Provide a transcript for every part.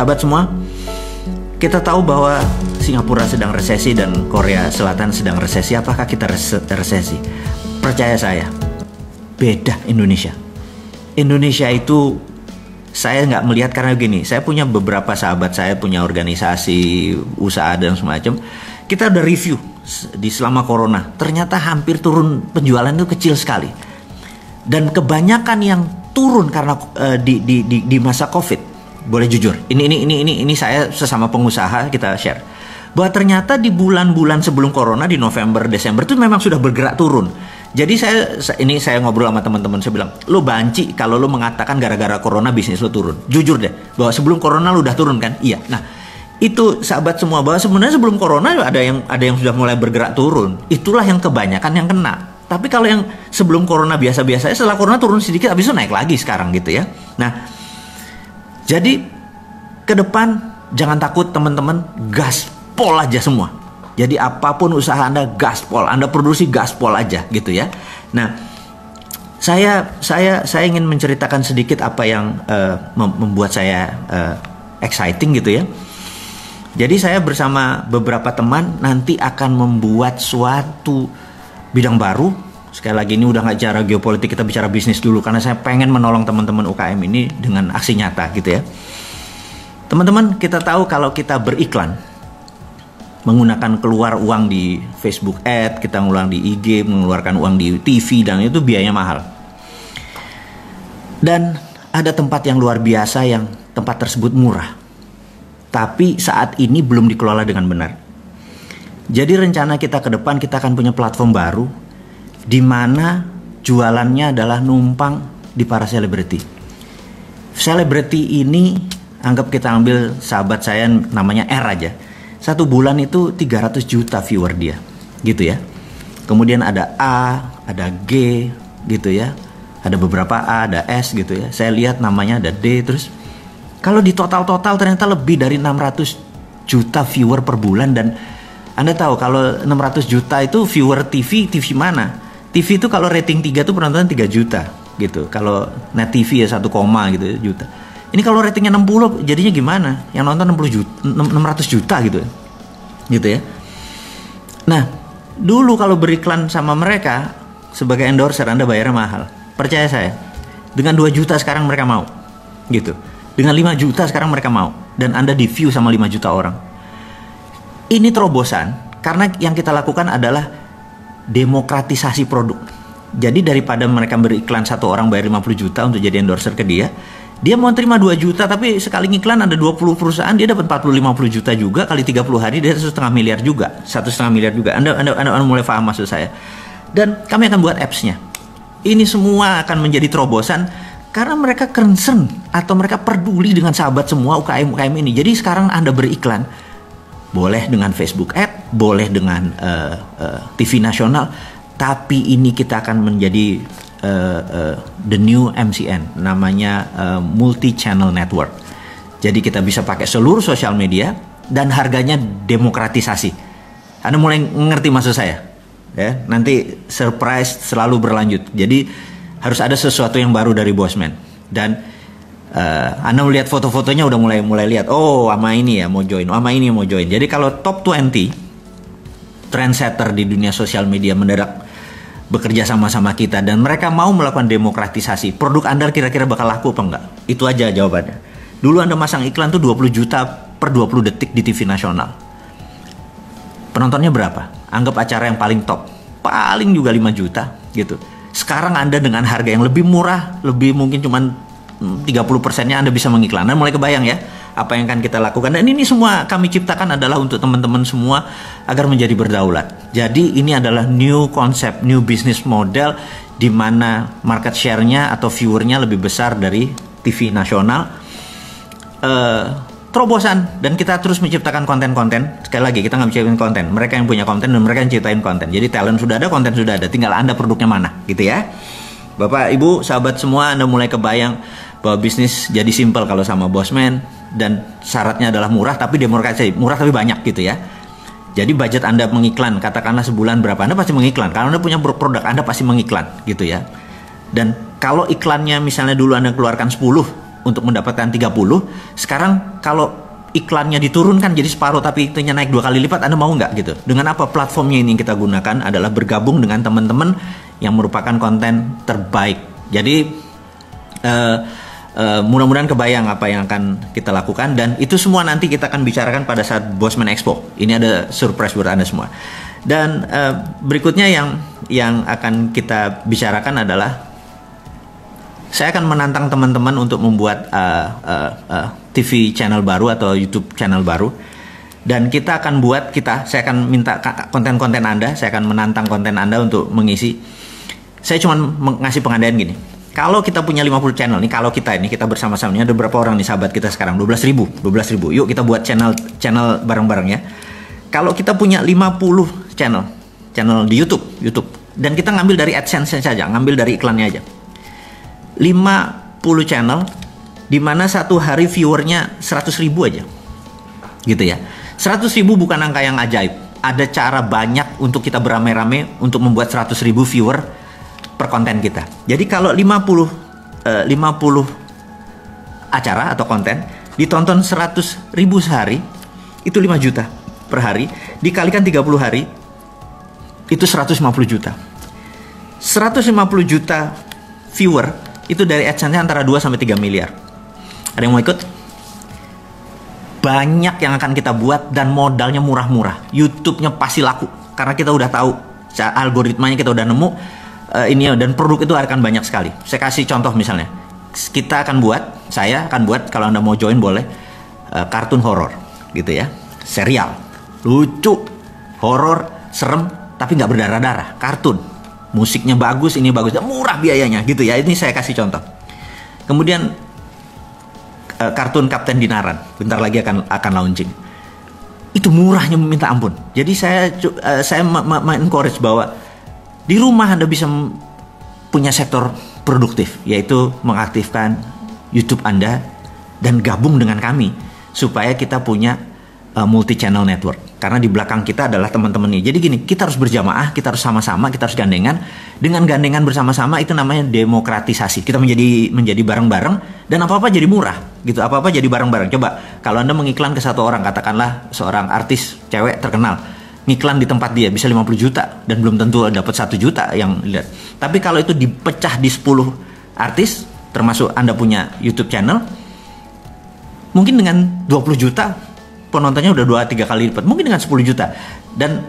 Sahabat semua, kita tahu bahwa Singapura sedang resesi dan Korea Selatan sedang resesi. Apakah kita resesi? Percaya saya, beda Indonesia. Indonesia itu saya nggak melihat karena gini. Saya punya beberapa sahabat, saya punya organisasi, usaha dan semacam. Kita udah review di selama corona. Ternyata hampir turun penjualan itu kecil sekali. Dan kebanyakan yang turun karena di masa COVID. Boleh jujur, ini saya sesama pengusaha kita share bahwa ternyata di bulan-bulan sebelum corona di November, Desember itu memang sudah bergerak turun. Jadi saya ngobrol sama teman-teman, saya bilang, lo banci kalau lo mengatakan gara-gara corona bisnis lo turun. Jujur deh, bahwa sebelum corona lo udah turun kan? Iya. Nah, itu sahabat semua, bahwa sebenarnya sebelum corona ada yang sudah mulai bergerak turun. Itulah yang kebanyakan yang kena. Tapi kalau yang sebelum corona biasa-biasa, setelah corona turun sedikit, habis itu naik lagi sekarang gitu ya. Nah, jadi ke depan jangan takut teman-teman, gaspol aja semua. Jadi apapun usaha Anda gaspol, Anda produksi gaspol aja gitu ya. Nah, saya ingin menceritakan sedikit apa yang membuat saya exciting gitu ya. Jadi saya bersama beberapa teman nanti akan membuat suatu bidang baru. Sekali lagi ini udah nggak bicara geopolitik, kita bicara bisnis dulu karena saya pengen menolong teman-teman UKM ini dengan aksi nyata gitu ya. Teman-teman, kita tahu kalau kita beriklan menggunakan keluar uang di Facebook Ad, kita ngulang di IG, mengeluarkan uang di TV, dan itu biayanya mahal. Dan ada tempat yang luar biasa yang tempat tersebut murah. Tapi saat ini belum dikelola dengan benar. Jadi rencana kita ke depan, kita akan punya platform baru di mana jualannya adalah numpang di para selebriti. Selebriti ini anggap kita ambil sahabat saya namanya R aja. Satu bulan itu 300 juta viewer dia, gitu ya. Kemudian ada A, ada G, gitu ya. Ada beberapa A, ada S gitu ya. Saya lihat namanya ada D terus. Kalau di total ternyata lebih dari 600 juta viewer per bulan. Dan Anda tahu kalau 600 juta itu viewer TV mana? TV itu kalau rating 3 tuh penonton 3 juta gitu. Kalau net TV ya 1, gitu juta. Ini kalau ratingnya 60 jadinya gimana? Yang nonton 600 juta gitu ya. Gitu ya. Nah, dulu kalau beriklan sama mereka sebagai endorser Anda bayarnya mahal. Percaya saya. Dengan 2 juta sekarang mereka mau. Gitu. Dengan 5 juta sekarang mereka mau. Dan Anda di view sama 5 juta orang. Ini terobosan karena yang kita lakukan adalah demokratisasi produk. Jadi daripada mereka beriklan satu orang bayar 50 juta untuk jadi endorser ke dia mau terima 2 juta tapi sekali ngiklan ada 20 perusahaan, dia dapat 40-50 juta juga, kali 30 hari dia 1,5 miliar juga. 1,5 miliar juga. Anda mulai paham maksud saya. Dan kami akan buat apps-nya. Ini semua akan menjadi terobosan karena mereka concern atau mereka peduli dengan sahabat semua UKM ini. Jadi sekarang Anda beriklan boleh dengan Facebook Ad, boleh dengan TV nasional, tapi ini kita akan menjadi the new MCN, namanya multi channel network. Jadi kita bisa pakai seluruh sosial media dan harganya demokratisasi. Anda mulai ngerti maksud saya? Ya, nanti surprise selalu berlanjut. Jadi harus ada sesuatu yang baru dari Bosman. Dan Anda melihat foto-fotonya udah mulai lihat, oh sama ini ya mau join, sama ini mau join. Jadi kalau top 20 trendsetter di dunia sosial media mendadak bekerja sama-sama kita dan mereka mau melakukan demokratisasi, produk Anda kira-kira bakal laku apa enggak? Itu aja jawabannya. Dulu Anda masang iklan tuh 20 juta per 20 detik di TV nasional. Penontonnya berapa? Anggap acara yang paling top, paling juga 5 juta gitu. Sekarang Anda dengan harga yang lebih murah, lebih mungkin cuman 30%-nya Anda bisa mengiklan. Anda mulai kebayang ya apa yang akan kita lakukan. Dan ini semua kami ciptakan adalah untuk teman-teman semua agar menjadi berdaulat. Jadi ini adalah new concept, new business model di mana market share-nya atau viewer-nya lebih besar dari TV nasional. Terobosan, dan kita terus menciptakan konten-konten. Sekali lagi kita nggak menciptakan konten, mereka yang punya konten dan mereka yang ciptain konten. Jadi talent sudah ada, konten sudah ada, tinggal Anda produknya mana gitu ya. Bapak, Ibu, sahabat semua, Anda mulai kebayang bahwa bisnis jadi simpel kalau sama Bosman, dan syaratnya adalah murah tapi demokratisasi, murah tapi banyak gitu ya. Jadi budget Anda mengiklan, katakanlah sebulan berapa, Anda pasti mengiklan. Kalau Anda punya produk, Anda pasti mengiklan gitu ya. Dan kalau iklannya misalnya dulu Anda keluarkan 10 untuk mendapatkan 30. Sekarang kalau iklannya diturunkan jadi separuh tapi itunya naik 2 kali lipat, Anda mau nggak gitu? Dengan apa? Platformnya ini yang kita gunakan adalah bergabung dengan teman-teman yang merupakan konten terbaik. Jadi mudah-mudahan kebayang apa yang akan kita lakukan, dan itu semua nanti kita akan bicarakan pada saat Bosman Expo. Ini ada surprise buat Anda semua. Dan berikutnya yang akan kita bicarakan adalah saya akan menantang teman-teman untuk membuat TV channel baru atau YouTube channel baru, dan kita akan saya akan minta konten-konten Anda, saya akan menantang konten Anda untuk mengisi. Saya cuma ngasih pengandaian gini, kalau kita punya 50 channel nih, kalau kita bersama-sama, ini ada berapa orang nih sahabat kita sekarang, 12.000, yuk kita buat channel bareng-bareng ya. Kalau kita punya 50 channel di YouTube, dan kita ngambil dari AdSense saja, ngambil dari iklannya aja, 50 channel, di mana satu hari viewernya 100.000 aja, gitu ya. 100.000 bukan angka yang ajaib. Ada cara banyak untuk kita beramai-ramai untuk membuat 100.000 viewer per konten kita. Jadi kalau 50 acara atau konten ditonton 100.000 sehari, itu 5 juta per hari, dikalikan 30 hari, itu 150 juta. 150 juta viewer itu dari AdSense antara 2 sampai 3 miliar. Ada yang mau ikut? Banyak yang akan kita buat dan modalnya murah-murah. YouTube-nya pasti laku karena kita udah tahu algoritmanya, kita udah nemu ini, dan produk itu akan banyak sekali. Saya kasih contoh misalnya. Saya akan buat kalau Anda mau join boleh, kartun horor gitu ya. Serial. Lucu, horor, serem tapi nggak berdarah-darah, kartun. Musiknya bagus, ini bagus, murah biayanya gitu ya. Ini saya kasih contoh. Kemudian kartun Kapten Dinaran, bentar lagi akan launching. Itu murahnya minta ampun. Jadi saya encourage bahwa di rumah Anda bisa punya sektor produktif, yaitu mengaktifkan YouTube Anda dan gabung dengan kami supaya kita punya multi channel network. Karena di belakang kita adalah teman-teman ini. Jadi gini, kita harus berjamaah, kita harus sama-sama, kita harus gandengan. Dengan gandengan bersama-sama itu namanya demokratisasi. Kita menjadi bareng-bareng, dan apa-apa jadi murah gitu. Apa-apa jadi bareng-bareng. Coba kalau Anda mengiklan ke satu orang, katakanlah seorang artis cewek terkenal, ngiklan di tempat dia bisa 50 juta dan belum tentu dapat 1 juta yang lihat. Tapi kalau itu dipecah di 10 artis, termasuk Anda punya YouTube channel, mungkin dengan 20 juta penontonnya udah 2-3 kali lipat, mungkin dengan 10 juta. Dan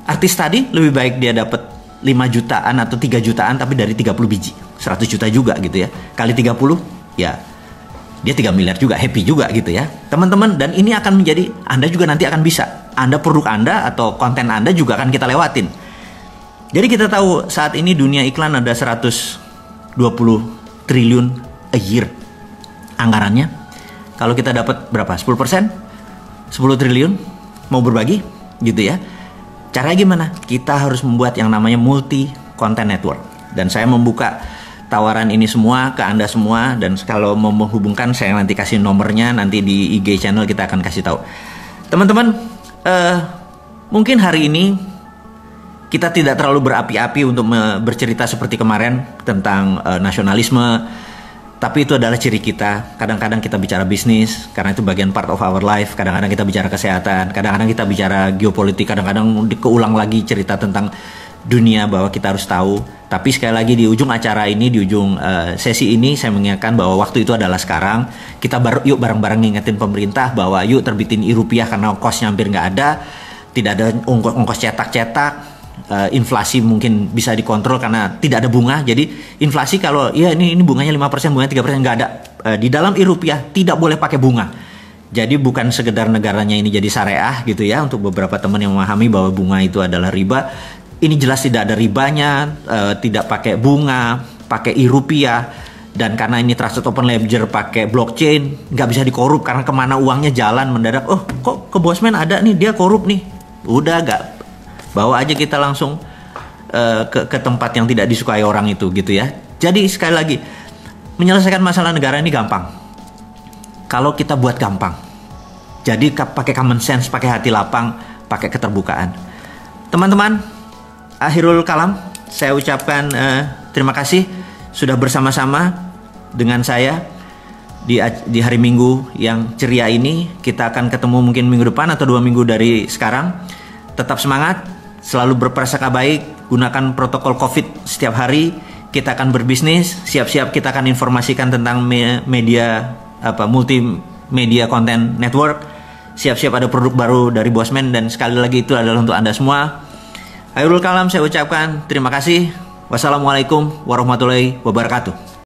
artis tadi lebih baik dia dapat 5 jutaan atau 3 jutaan tapi dari 30 biji, 100 juta juga gitu ya. Kali 30 ya dia 3 miliar juga, happy juga gitu ya teman-teman. Dan ini akan menjadi, Anda juga nanti akan bisa, produk Anda atau konten Anda juga akan kita lewatin. Jadi kita tahu saat ini dunia iklan ada 120 triliun a year anggarannya. Kalau kita dapat berapa? 10%? 10 triliun mau berbagi gitu ya. Caranya gimana? Kita harus membuat yang namanya multi content network. Dan saya membuka tawaran ini semua ke Anda semua, dan kalau mau menghubungkan saya nanti kasih nomornya, nanti di IG channel kita akan kasih tahu. Teman-teman, mungkin hari ini kita tidak terlalu berapi-api untuk bercerita seperti kemarin tentang nasionalisme. Tapi itu adalah ciri kita. Kadang-kadang kita bicara bisnis, karena itu bagian part of our life. Kadang-kadang kita bicara kesehatan, kadang-kadang kita bicara geopolitik, kadang-kadang keulang lagi cerita tentang dunia bahwa kita harus tahu. Tapi sekali lagi di ujung acara ini, di ujung sesi ini, saya mengingatkan bahwa waktu itu adalah sekarang. Kita yuk bareng-bareng ngingetin pemerintah bahwa yuk terbitin rupiah karena ongkosnya hampir nggak ada. Tidak ada ongkos cetak-cetak. Inflasi mungkin bisa dikontrol karena tidak ada bunga. Jadi inflasi kalau ya ini bunganya 5%, bunganya 3%, nggak ada. Di dalam rupiah tidak boleh pakai bunga. Jadi bukan sekedar negaranya ini jadi syariah gitu ya, untuk beberapa teman yang memahami bahwa bunga itu adalah riba. Ini jelas tidak ada ribanya, tidak pakai bunga, pakai rupiah. Dan karena ini trusted open ledger pakai blockchain, nggak bisa dikorup karena kemana uangnya jalan mendadak. Oh kok ke Bosman ada nih, dia korup nih. Udah nggak, bawa aja kita langsung ke tempat yang tidak disukai orang itu gitu ya. Jadi sekali lagi, menyelesaikan masalah negara ini gampang kalau kita buat gampang. Jadi pakai common sense, pakai hati lapang, pakai keterbukaan. Teman-teman, akhirul kalam, saya ucapkan terima kasih sudah bersama-sama dengan saya. di hari Minggu yang ceria ini. Kita akan ketemu mungkin minggu depan atau 2 minggu dari sekarang. Tetap semangat, selalu berprasangka baik, gunakan protokol COVID setiap hari. Kita akan berbisnis, siap-siap kita akan informasikan tentang media multimedia content network. Siap-siap ada produk baru dari Bosman, dan sekali lagi itu adalah untuk Anda semua. Akhirul kalam saya ucapkan terima kasih. Wassalamualaikum warahmatullahi wabarakatuh.